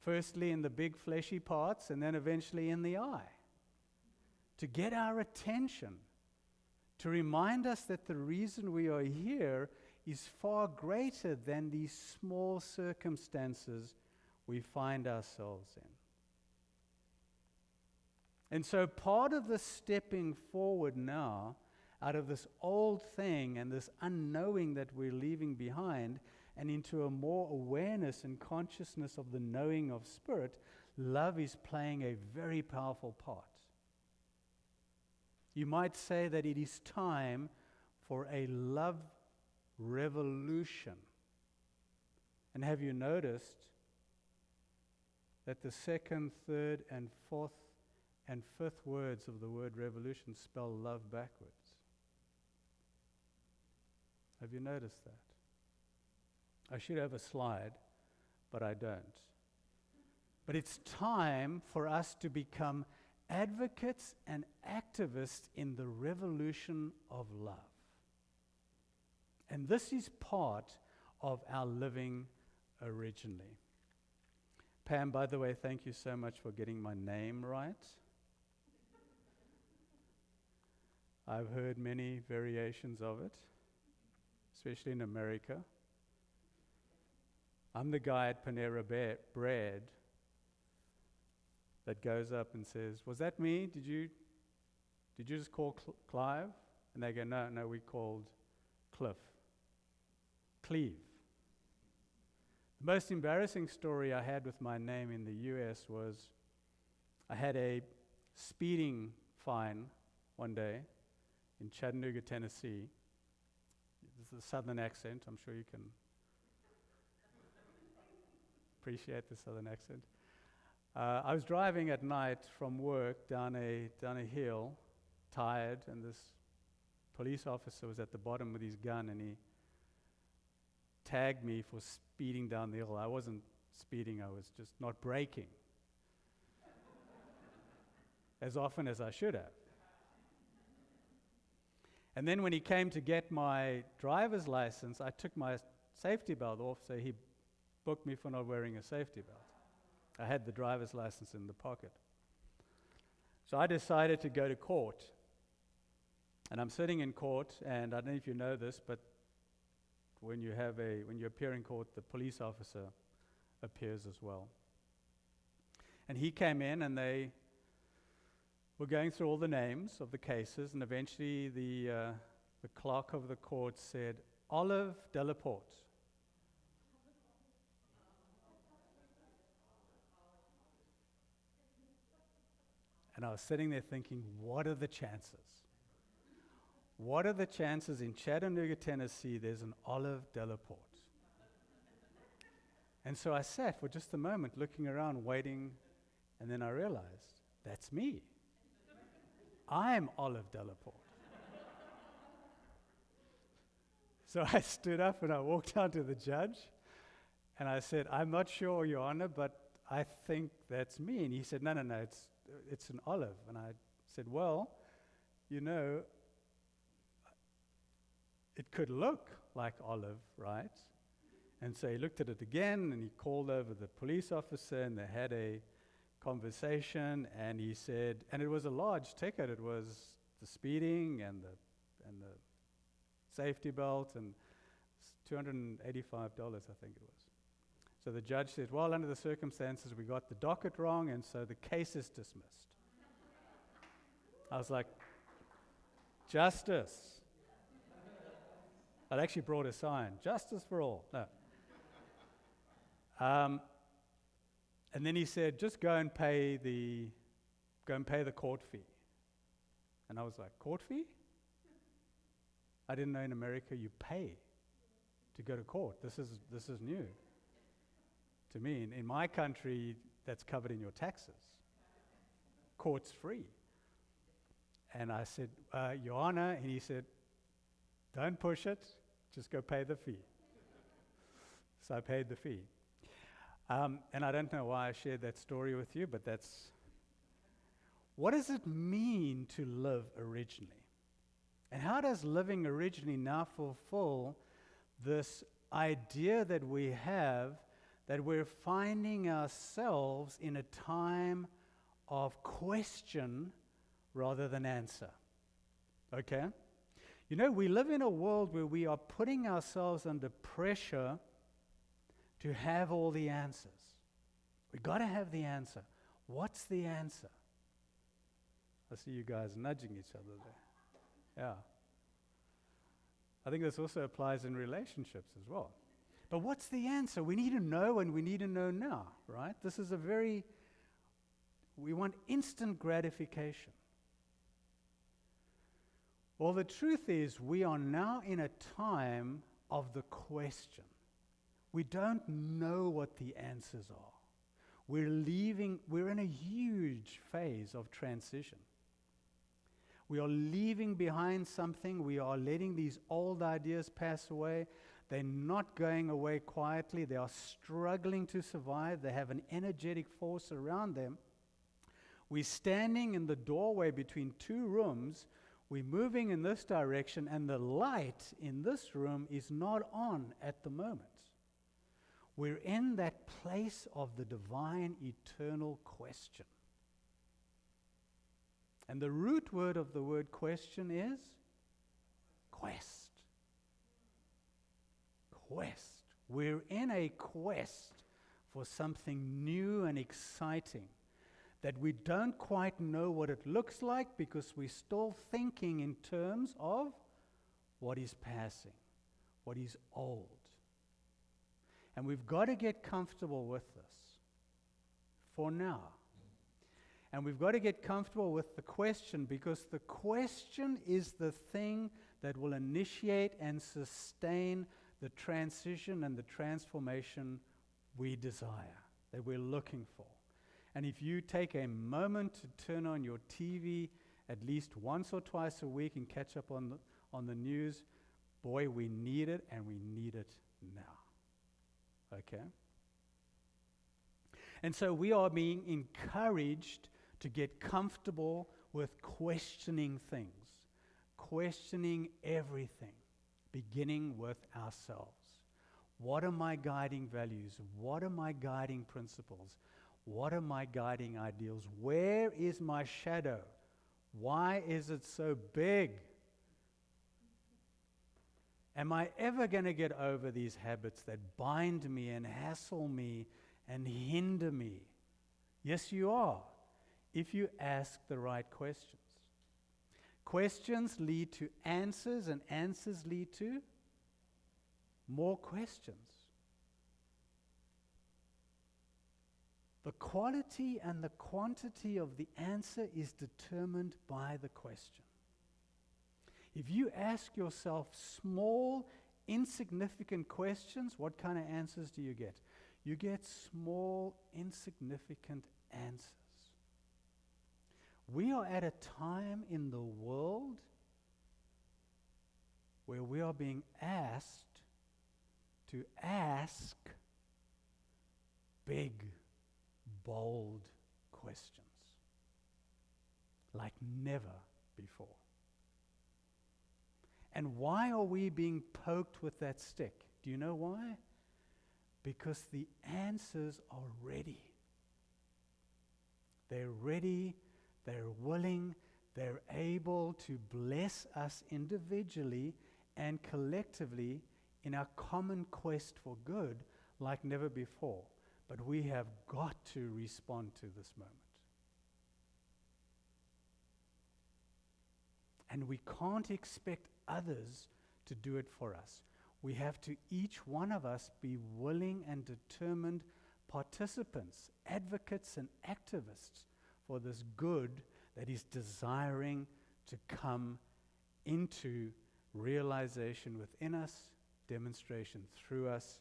Firstly in the big fleshy parts, and then eventually in the eye, to get our attention, to remind us that the reason we are here is far greater than these small circumstances we find ourselves in. And so part of the stepping forward now out of this old thing and this unknowing that we're leaving behind and into a more awareness and consciousness of the knowing of Spirit, love is playing a very powerful part. You might say that it is time for a love revolution. And have you noticed that the second, third, and fourth, and fifth words of the word revolution spell love backwards? Have you noticed that? I should have a slide, but I don't. But it's time for us to become advocates and activists in the revolution of love. And this is part of our living originally. Pam, by the way, thank you so much for getting my name right. I've heard many variations of it, especially in America. I'm the guy at Panera Bread that goes up and says, "Was that me? Did you just call Clive?" And they go, no, we called Cleve. The most embarrassing story I had with my name in the US was I had a speeding fine one day in Chattanooga, Tennessee. This is a southern accent. I'm sure you can appreciate the southern accent. I was driving at night from work down a hill, tired, and this police officer was at the bottom with his gun, and he tagged me for speeding down the hill. I wasn't speeding, I was just not braking as often as I should have. And then when he came to get my driver's license, I took my safety belt off, so he booked me for not wearing a safety belt. I had the driver's license in the pocket. So I decided to go to court. And I'm sitting in court, and I don't know if you know this, but when you appear in court, the police officer appears as well. And he came in, and they were going through all the names of the cases, and eventually the clerk of the court said, "Olive Delaporte." And I was sitting there thinking, what are the chances? What are the chances in Chattanooga, Tennessee, there's an Olive Delaporte? And so I sat for just a moment looking around, waiting, and then I realized, that's me. I'm Olive Delaporte. So I stood up and I walked down to the judge, and I said, "I'm not sure, Your Honor, but I think that's me." And he said, no, it's an olive. And I said, "Well, you know, it could look like olive, right?" And so he looked at it again, and he called over the police officer, and they had a conversation, and he said, and it was a large ticket. It was the speeding and the safety belt, and $285, I think it was. So the judge said, "Well, under the circumstances, we got the docket wrong, and so the case is dismissed." I was like, justice. I'd actually brought a sign, "Justice for all." No. And then he said, "Just go and pay the court fee." And I was like, "Court fee?" I didn't know in America you pay to go to court. This is new to me. In my country, that's covered in your taxes. Court's free. And I said, "Your Honor," and he said, "Don't push it, just go pay the fee." So I paid the fee. And I don't know why I shared that story with you, but that's what does it mean to live originally? And how does living originally now fulfill this idea that we have that we're finding ourselves in a time of question rather than answer? Okay? You know, we live in a world where we are putting ourselves under pressure to have all the answers. We got to have the answer. What's the answer? I see you guys nudging each other there. Yeah. I think this also applies in relationships as well. But what's the answer? We need to know, and we need to know now, right? This is we want instant gratification. Well, the truth is, we are now in a time of the question. We don't know what the answers are. We're in a huge phase of transition. We are leaving behind something. We are letting these old ideas pass away. They're not going away quietly. They are struggling to survive. They have an energetic force around them. We're standing in the doorway between two rooms. We're moving in this direction, and the light in this room is not on at the moment. We're in that place of the divine eternal question. And the root word of the word question is quest. Quest. We're in a quest for something new and exciting that we don't quite know what it looks like because we're still thinking in terms of what is passing, what is old. And we've got to get comfortable with this for now. And we've got to get comfortable with the question, because the question is the thing that will initiate and sustain the transition and the transformation we desire, that we're looking for. And if you take a moment to turn on your TV at least once or twice a week and catch up on the news, boy, we need it, and we need it now. Okay? And so we are being encouraged to get comfortable with questioning things, questioning everything, beginning with ourselves. What are my guiding values? What are my guiding principles? What are my guiding ideals? Where is my shadow? Why is it so big? Am I ever going to get over these habits that bind me and hassle me and hinder me? Yes, you are, if you ask the right questions. Questions lead to answers, and answers lead to more questions. The quality and the quantity of the answer is determined by the question. If you ask yourself small, insignificant questions, what kind of answers do you get? You get small, insignificant answers. We are at a time in the world where we are being asked to ask big, bold questions like never before. And why are we being poked with that stick? Do you know why? Because the answers are ready. They're ready, they're willing, they're able to bless us individually and collectively in our common quest for good like never before. But we have got to respond to this moment. And we can't expect others to do it for us. We have to, each one of us, be willing and determined participants, advocates and activists for this good that is desiring to come into realization within us, demonstration through us,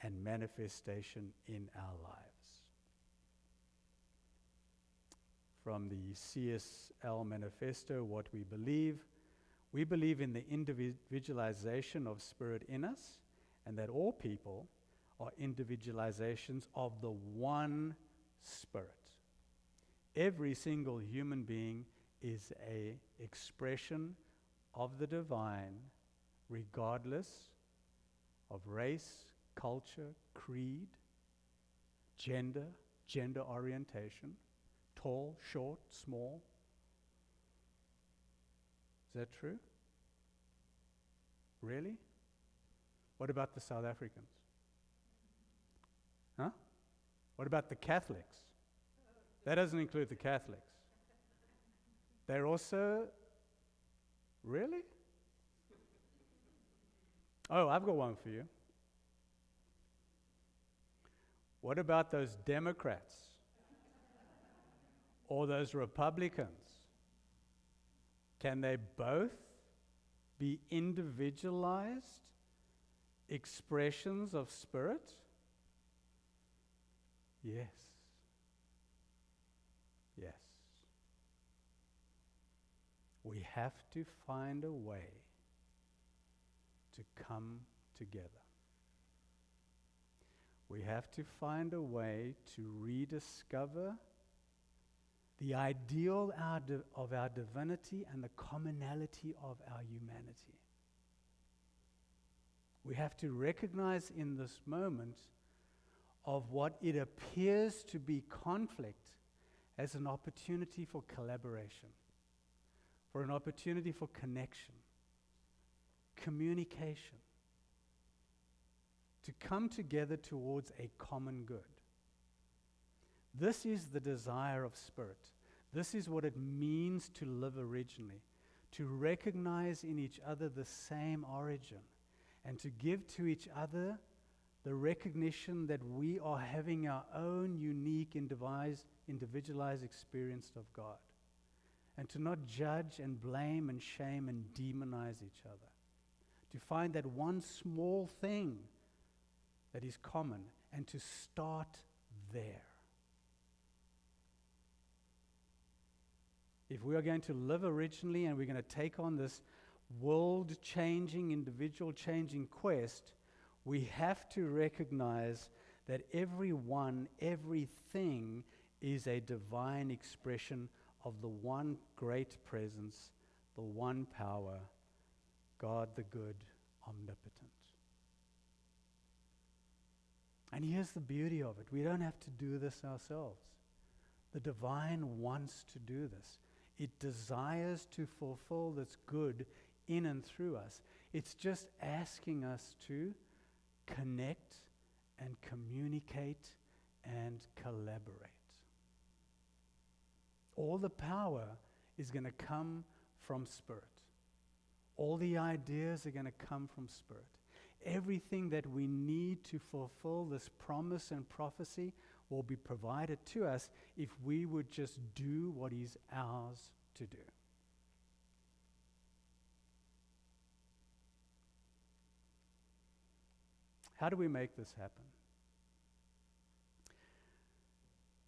and manifestation in our lives. From the CSL Manifesto, what we believe in the individualization of spirit in us, and that all people are individualizations of the one spirit. Every single human being is an expression of the divine, regardless of race, culture, creed, gender orientation, tall, short, small. Is that true? Really? What about the South Africans? Huh? What about the Catholics? That doesn't include the Catholics. They're also, really? Oh, I've got one for you. What about those Democrats? Or those Republicans? Can they both be individualized expressions of spirit? Yes. Yes. We have to find a way to come together. We have to find a way to rediscover the ideal of our divinity and the commonality of our humanity. We have to recognize in this moment of what it appears to be conflict as an opportunity for collaboration, for an opportunity for connection, communication, to come together towards a common good. This is the desire of spirit. This is what it means to live originally, to recognize in each other the same origin, and to give to each other the recognition that we are having our own unique, individualized experience of God, and to not judge and blame and shame and demonize each other, to find that one small thing that is common and to start there. If we are going to live originally and we're going to take on this world-changing, individual-changing quest, we have to recognize that everyone, everything is a divine expression of the one great presence, the one power, God the good, omnipotent. And here's the beauty of it. We don't have to do this ourselves. The divine wants to do this. It desires to fulfill this good in and through us. It's just asking us to connect and communicate and collaborate. All the power is going to come from Spirit. All the ideas are going to come from Spirit. Everything that we need to fulfill this promise and prophecy will be provided to us if we would just do what is ours to do. How do we make this happen?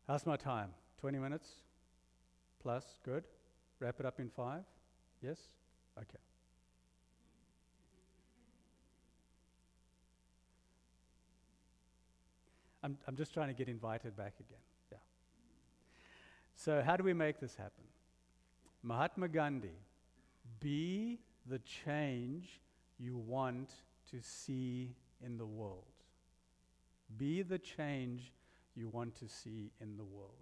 How's my time? 20 minutes? Plus? Good? Wrap it up in 5? Yes? Okay. I'm just trying to get invited back again. Yeah. So how do we make this happen? Mahatma Gandhi, be the change you want to see in the world. Be the change you want to see in the world.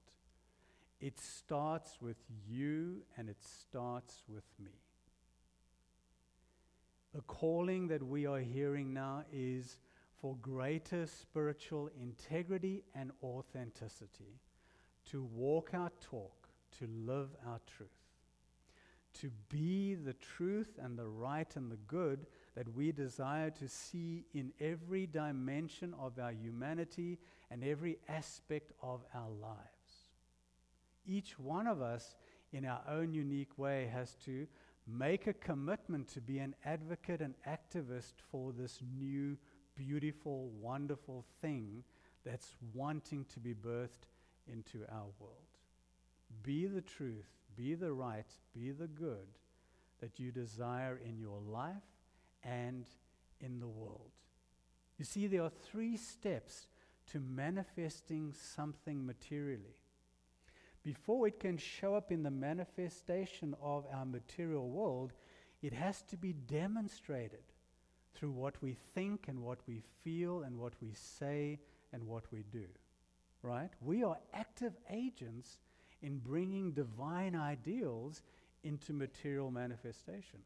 It starts with you and it starts with me. The calling that we are hearing now is for greater spiritual integrity and authenticity, to walk our talk, to live our truth, to be the truth and the right and the good that we desire to see in every dimension of our humanity and every aspect of our lives. Each one of us, in our own unique way, has to make a commitment to be an advocate and activist for this new, beautiful, wonderful thing that's wanting to be birthed into our world. Be the truth, be the right, be the good that you desire in your life and in the world. You see, there are 3 steps to manifesting something materially. before it can show up in the manifestation of our material world, it has to be demonstrated through what we think and what we feel and what we say and what we do. Right? We are active agents in bringing divine ideals into material manifestation.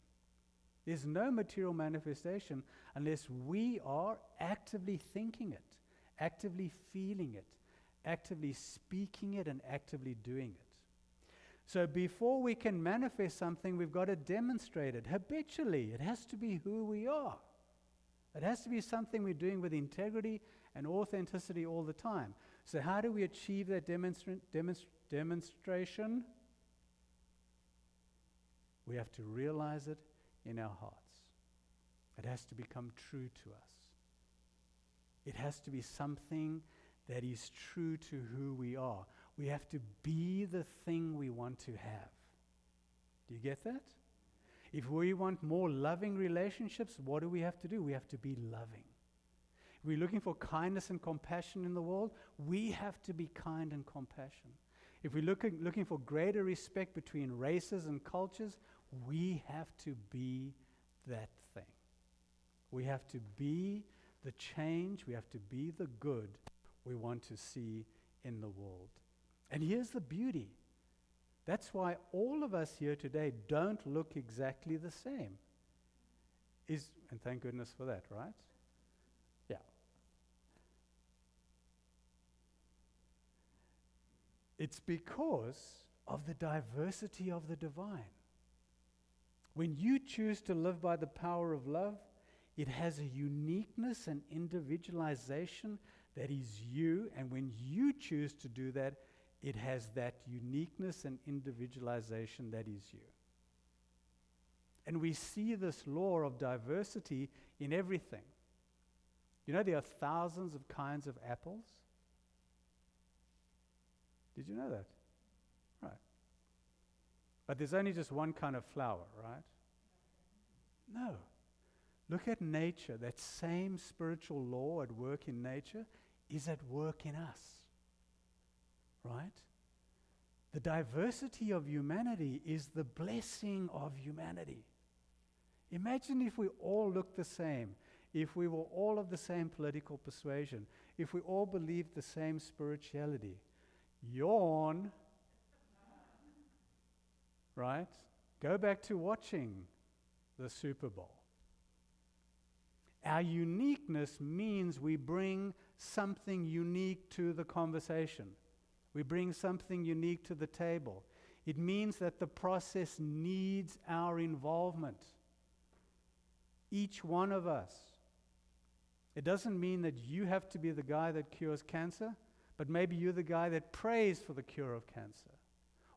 There's no material manifestation unless we are actively thinking it, actively feeling it, actively speaking it, and actively doing it. So before we can manifest something, we've got to demonstrate it habitually. It has to be who we are. It has to be something we're doing with integrity and authenticity all the time. So how do we achieve that demonstration? We have to realize it in our hearts. It has to become true to us. It has to be something that is true to who we are. We have to be the thing we want to have. Do you get that? If we want more loving relationships, what do we have to do? We have to be loving. If we're looking for kindness and compassion in the world, we have to be kind and compassionate. If we're looking for greater respect between races and cultures, we have to be that thing. We have to be the change, we have to be the good we want to see in the world. And here's the beauty. That's why all of us here today don't look exactly the same. And thank goodness for that, right? Yeah. It's because of the diversity of the divine. When you choose to live by the power of love, it has a uniqueness and individualization that is you, and when you choose to do that, it has that uniqueness and individualization that is you. And we see this law of diversity in everything. You know there are thousands of kinds of apples? Did you know that? Right. But there's only just one kind of flower, right? No. Look at nature. That same spiritual law at work in nature is at work in us. Right? The diversity of humanity is the blessing of humanity. Imagine if we all looked the same, if we were all of the same political persuasion, if we all believed the same spirituality. Yawn. Right? Go back to watching the Super Bowl. Our uniqueness means we bring something unique to the conversation. We bring something unique to the table. It means that the process needs our involvement. Each one of us. It doesn't mean that you have to be the guy that cures cancer, but maybe you're the guy that prays for the cure of cancer.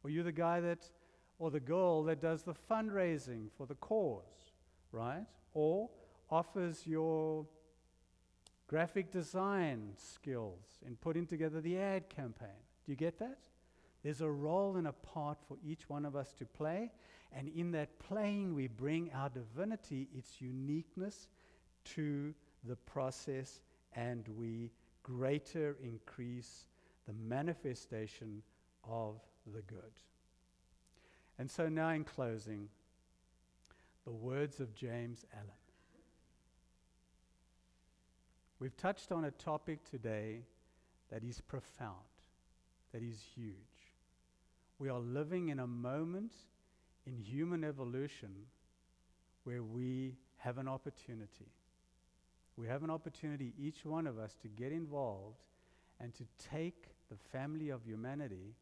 Or you're the guy that, or the girl that does the fundraising for the cause, right? Or offers your graphic design skills in putting together the ad campaign. Do you get that? There's a role and a part for each one of us to play, and in that playing we bring our divinity, its uniqueness, to the process, and we greater increase the manifestation of the good. And so now in closing, the words of James Allen. We've touched on a topic today that is profound, that is huge. We are living in a moment in human evolution where we have an opportunity. We have an opportunity, each one of us, to get involved and to take the family of humanity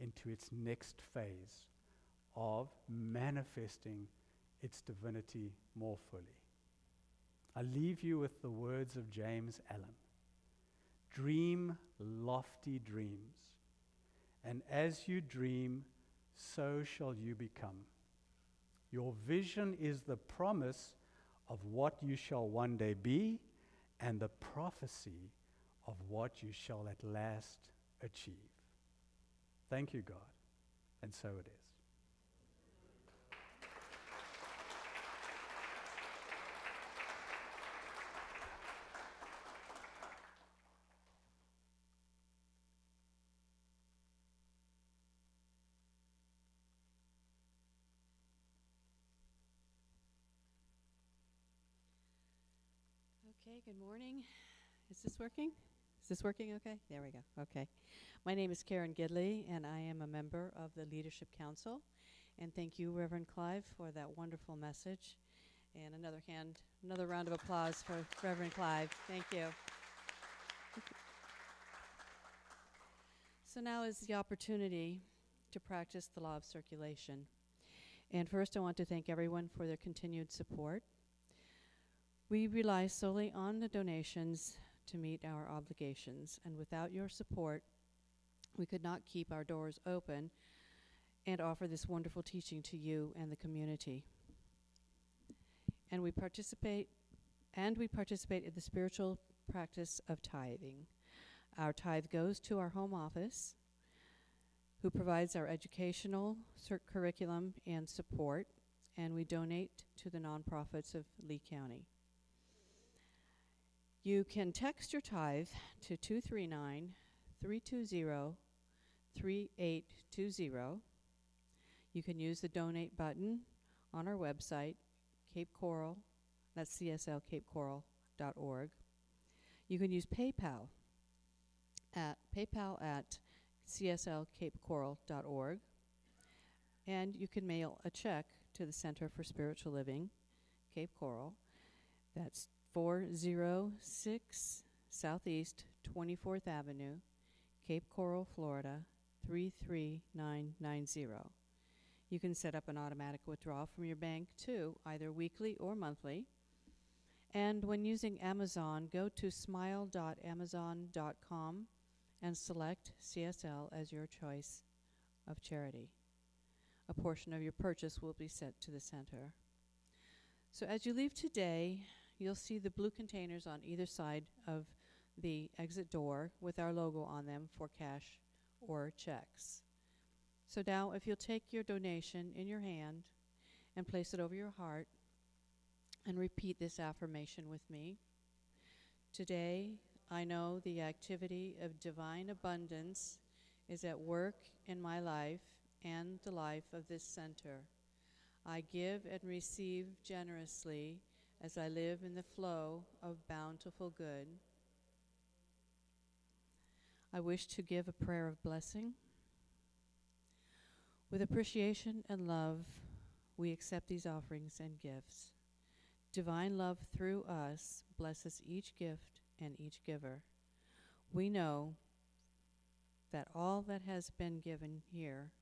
into its next phase of manifesting its divinity more fully. I leave you with the words of James Allen. Dream lofty dreams, and as you dream, so shall you become. Your vision is the promise of what you shall one day be, and the prophecy of what you shall at last achieve. Thank you, God, and so it is. Okay, good morning. Is this working? Is this working okay? There we go. Okay. My name is Karen Gidley, and I am a member of the Leadership Council. And thank you, Reverend Clive, for that wonderful message. And another round of applause for Reverend Clive. Thank you. So now is the opportunity to practice the law of circulation. And first, I want to thank everyone for their continued support. We rely solely on the donations to meet our obligations, and without your support, we could not keep our doors open and offer this wonderful teaching to you and the community. And we participate in the spiritual practice of tithing. Our tithe goes to our home office, who provides our educational curriculum and support, and we donate to the nonprofits of Lee County. You can text your tithe to 239-320-3820. You can use the donate button on our website, Cape Coral, that's cslcapecoral.org. You can use PayPal at cslcapecoral.org. And you can mail a check to the Center for Spiritual Living, Cape Coral. That's 406 Southeast 24th Avenue, Cape Coral, Florida, 33990. You can set up an automatic withdrawal from your bank too, either weekly or monthly. And when using Amazon, go to smile.amazon.com and select CSL as your choice of charity. A portion of your purchase will be sent to the center. So as you leave today, you'll see the blue containers on either side of the exit door with our logo on them for cash or checks. So now if you'll take your donation in your hand and place it over your heart and repeat this affirmation with me. Today, I know the activity of divine abundance is at work in my life and the life of this center. I give and receive generously as I live in the flow of bountiful good. I wish to give a prayer of blessing. With appreciation and love, we accept these offerings and gifts. Divine love through us blesses each gift and each giver. We know that all that has been given here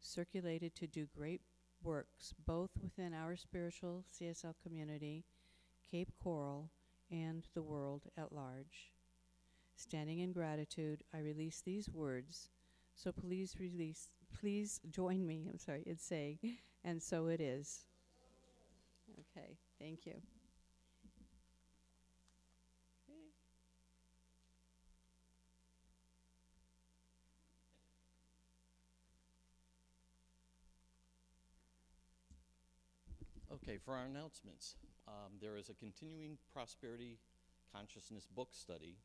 circulated to do great works, both within our spiritual CSL community, Cape Coral, and the world at large. Standing in gratitude, I release these words, so please join me, in saying, and so it is. Okay, thank you. Okay, for our announcements, there is a continuing prosperity consciousness book study,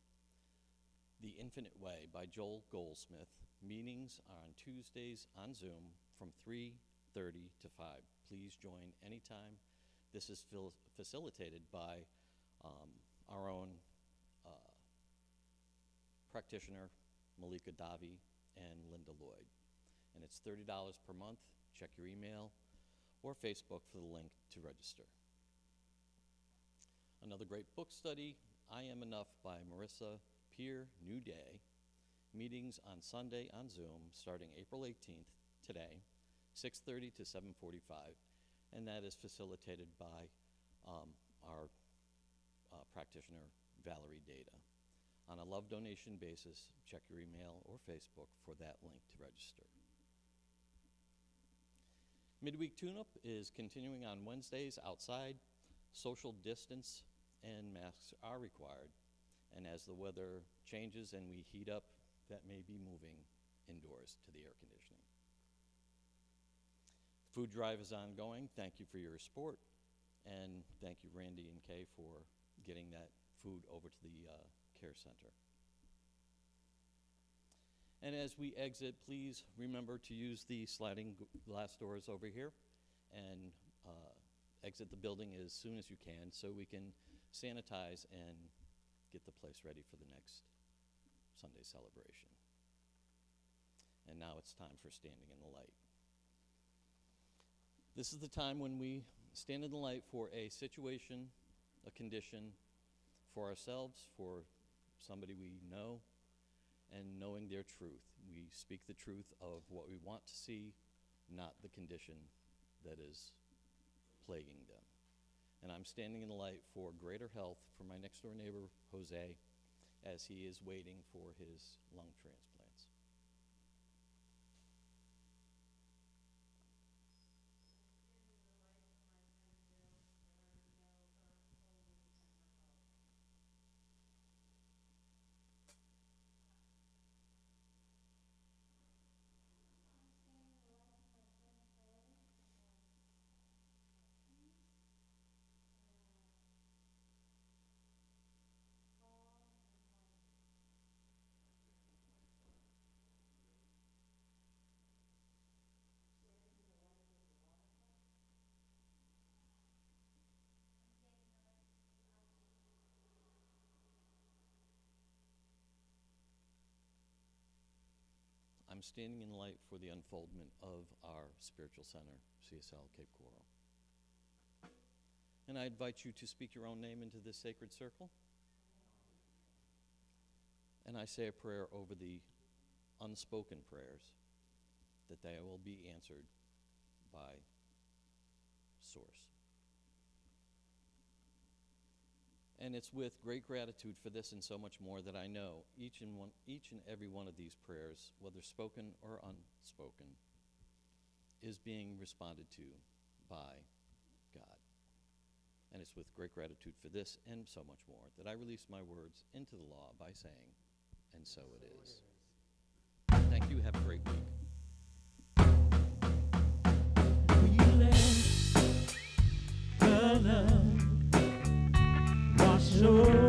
The Infinite Way by Joel Goldsmith. Meetings are on Tuesdays on Zoom from 3:30 to 5. Please join anytime. This is facilitated by our own practitioner, Malika Davi and Linda Lloyd. And it's $30 per month. Check your email or Facebook for the link to register. Another great book study, I Am Enough by Marissa Peer, New Day. Meetings on Sunday on Zoom starting April 18th, today, 6:30 to 7:45, and that is facilitated by our practitioner, Valerie Data. On a love donation basis, check your email or Facebook for that link to register. Midweek Tune-Up is continuing on Wednesdays outside. Social distance and masks are required. And as the weather changes and we heat up, that may be moving indoors to the air conditioning. Food drive is ongoing. Thank you for your support. And thank you, Randy and Kay, for getting that food over to the care center. And as we exit, please remember to use the sliding glass doors over here and exit the building as soon as you can so we can sanitize and get the place ready for the next Sunday celebration. And now it's time for standing in the light. This is the time when we stand in the light for a situation, a condition, for ourselves, for somebody we know, and knowing their truth. We speak the truth of what we want to see, not the condition that is plaguing them. And I'm standing in the light for greater health for my next door neighbor, Jose, as he is waiting for his lung transplants. I'm standing in light for the unfoldment of our spiritual center, CSL Cape Coral. And I invite you to speak your own name into this sacred circle. And I say a prayer over the unspoken prayers, that they will be answered by Source. And it's with great gratitude for this and so much more that I know each and every one of these prayers, whether spoken or unspoken, is being responded to by God. And it's with great gratitude for this and so much more that I release my words into the law by saying, and so it is. Thank you. Have a great week. We let the love wash over